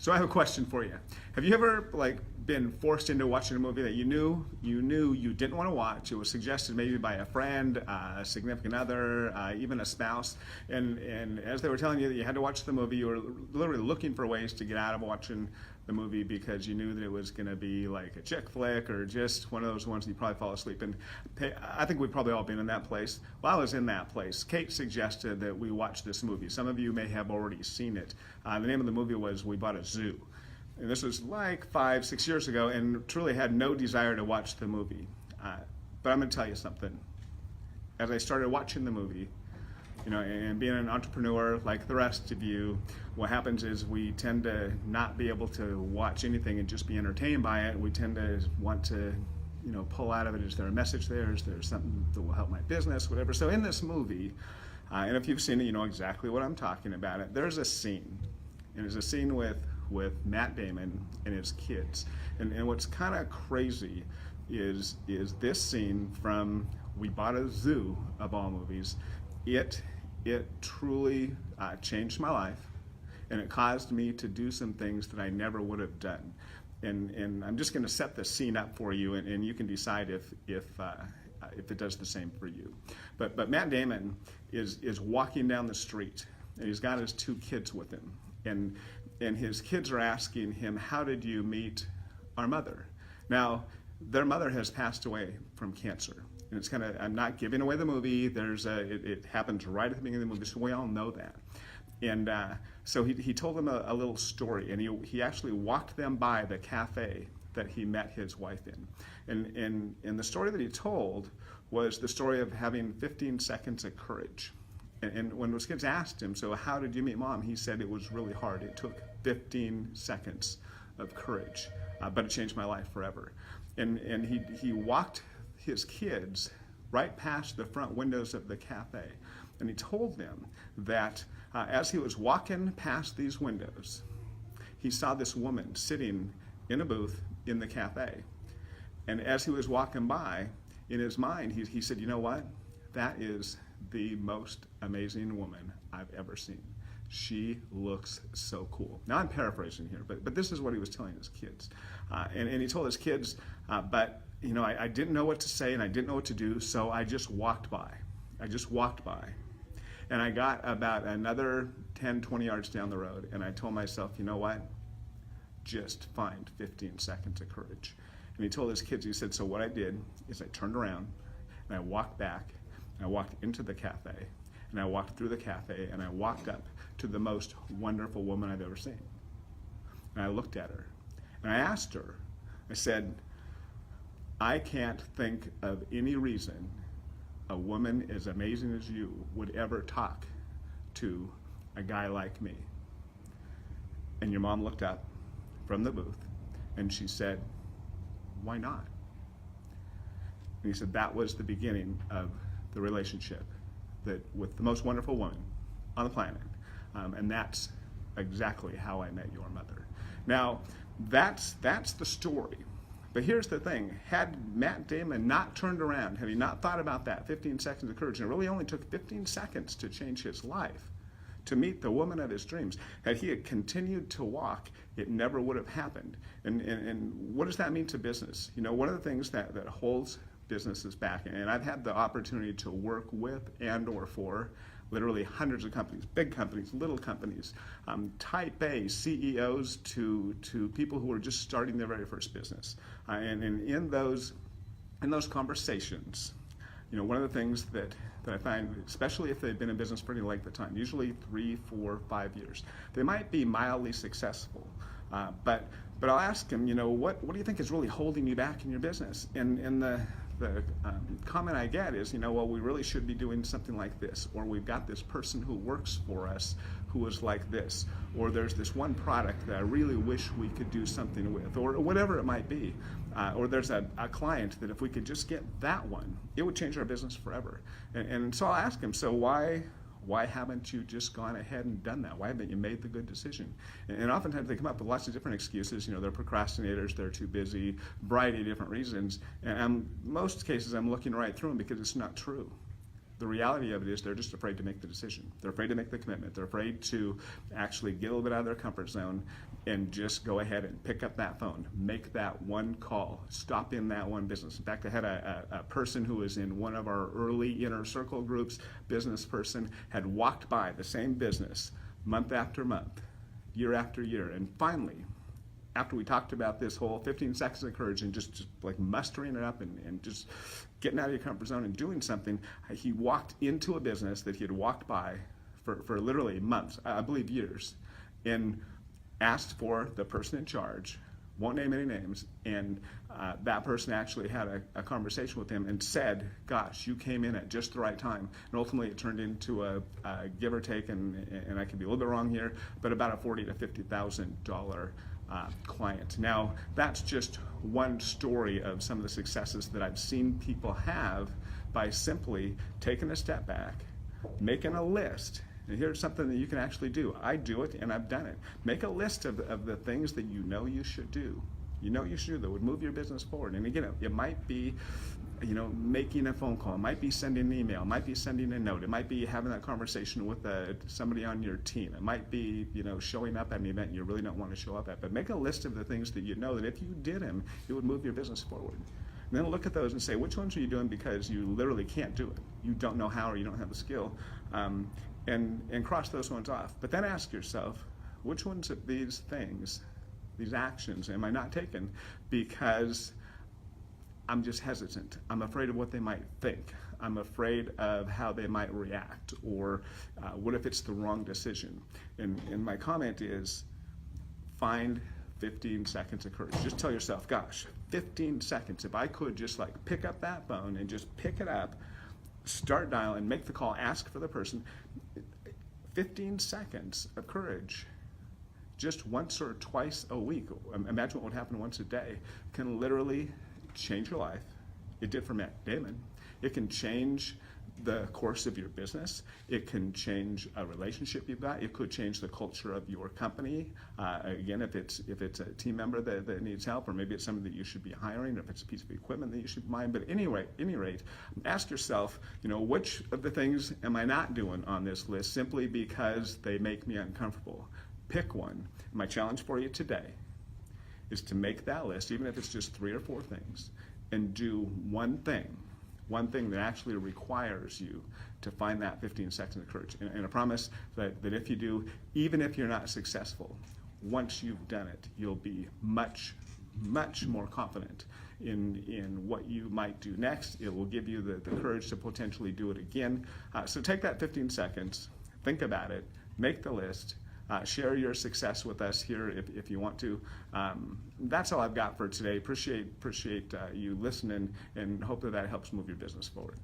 So I have a question for you. Have you ever been forced into watching a movie that you didn't want to watch? It was suggested maybe by a friend, a significant other, even a spouse, and as they were telling you that you had to watch the movie, you were literally looking for ways to get out of watching the movie because you knew that it was going to be like a chick flick or just one of those ones that you probably fall asleep in. I think we've probably all been in that place. Well, I was in that place. Kate suggested that we watch this movie. Some of you may have already seen it. The name of the movie was We Bought a Zoo. And this was like 5-6 years ago, and truly had no desire to watch the movie. But I'm going to tell you something. As I started watching the movie, and being an entrepreneur like the rest of you, what happens is we tend to not be able to watch anything and just be entertained by it. We tend to want to, pull out of it. Is there a message there? Is there something that will help my business? Whatever. So in this movie, and if you've seen it, you know exactly what I'm talking about. There's a scene, and it's a scene with Matt Damon and his kids. And what's kind of crazy is this scene from We Bought a Zoo, of all movies. It truly changed my life, and it caused me to do some things that I never would have done. And I'm just going to set the scene up for you, and you can decide if it does the same for you. But Matt Damon is walking down the street, and he's got his two kids with him, and his kids are asking him, "How did you meet our mother?" Now, their mother has passed away from cancer. And it's I'm not giving away the movie. It happens right at the beginning of the movie, so we all know that. And so he told them a little story, and he actually walked them by the cafe that he met his wife in. And the story that he told was the story of having 15 seconds of courage. And when those kids asked him, "So how did you meet Mom?" he said it was really hard. It took 15 seconds of courage, but it changed my life forever. And he walked his kids right past the front windows of the cafe. And he told them that as he was walking past these windows, he saw this woman sitting in a booth in the cafe. And as he was walking by, in his mind, he said, "You know what? That is the most amazing woman I've ever seen. She looks so cool." Now I'm paraphrasing here, but this is what he was telling his kids. And he told his kids, but I didn't know what to say and I didn't know what to do, so I just walked by. And I got about another 10, 20 yards down the road, and I told myself, "You know what? Just find 15 seconds of courage." And he told his kids, he said, "So what I did is I turned around and I walked back, and I walked into the cafe, and I walked through the cafe, and I walked up to the most wonderful woman I've ever seen. And I looked at her, and I asked her, I said, I can't think of any reason a woman as amazing as you would ever talk to a guy like me." And your mom looked up from the booth, and she said, "Why not?" And he said, that was the beginning of the relationship with the most wonderful woman on the planet. And that's exactly how I met your mother. Now, that's the story. But here's the thing. Had Matt Damon not turned around, had he not thought about that 15 seconds of courage, and it really only took 15 seconds to change his life, to meet the woman of his dreams, had he had continued to walk, it never would have happened. And what does that mean to business? One of the things that holds businesses back, and I've had the opportunity to work with and or for literally hundreds of companies, big companies, little companies, type A CEOs to people who are just starting their very first business. And in those conversations, one of the things that I find, especially if they've been in business for any length of time, usually 3, 4, 5 years, they might be mildly successful, but I'll ask them, what do you think is really holding you back in your business? And the comment I get is, well, we really should be doing something like this, or we've got this person who works for us who is like this, or there's this one product that I really wish we could do something with, or whatever it might be, or there's a client that if we could just get that one, it would change our business forever. And so I'll ask them, so why haven't you just gone ahead and done that? Why haven't you made the good decision? And oftentimes they come up with lots of different excuses. They're procrastinators, they're too busy, variety of different reasons. And most cases I'm looking right through them because it's not true. The reality of it is they're just afraid to make the decision. They're afraid to make the commitment. They're afraid to actually get a little bit out of their comfort zone and just go ahead and pick up that phone, make that one call, stop in that one business. In fact, I had a person who was in one of our early inner circle groups, business person, had walked by the same business month after month, year after year, and finally, after we talked about this whole 15 seconds of courage and just like mustering it up and just getting out of your comfort zone and doing something, he walked into a business that he had walked by for literally months, I believe years, and asked for the person in charge, won't name any names, and that person actually had a conversation with him and said, gosh, you came in at just the right time. And ultimately it turned into a give or take, and I could be a little bit wrong here, but about a $40,000 to $50,000 client. Now, that's just one story of some of the successes that I've seen people have by simply taking a step back, making a list. And here's something that you can actually do. I do it, and I've done it. Make a list of the things that you know you should do. You know you should do that would move your business forward. And again, it might be, making a phone call. It might be sending an email. It might be sending a note. It might be having that conversation with somebody on your team. It might be, showing up at an event you really don't want to show up at. But make a list of the things that you know that if you did them, it would move your business forward. And then look at those and say, which ones are you doing because you literally can't do it? You don't know how, or you don't have the skill. And cross those ones off. But then ask yourself, which ones of these things, these actions, am I not taking because I'm just hesitant? I'm afraid of what they might think. I'm afraid of how they might react, or what if it's the wrong decision? And my comment is, find 15 seconds of courage. Just tell yourself, gosh, 15 seconds. If I could just like pick up that phone and just pick it up, start dialing, make the call, ask for the person. 15 seconds of courage, just once or twice a week. Imagine what would happen once a day. Can literally change your life. It did for Matt Damon. It can change the course of your business. It can change a relationship you've got. It could change the culture of your company. Again, if it's a team member that needs help, or maybe it's somebody that you should be hiring, or if it's a piece of equipment that you should be buying. But at any rate, ask yourself, which of the things am I not doing on this list simply because they make me uncomfortable? Pick one. My challenge for you today is to make that list, even if it's just 3 or 4 things, and do one thing that actually requires you to find that 15 seconds of courage. And I promise that if you do, even if you're not successful, once you've done it, you'll be much, much more confident in what you might do next. It will give you the courage to potentially do it again. So take that 15 seconds, think about it, make the list, share your success with us here if you want to. That's all I've got for today. Appreciate you listening, and hope that helps move your business forward.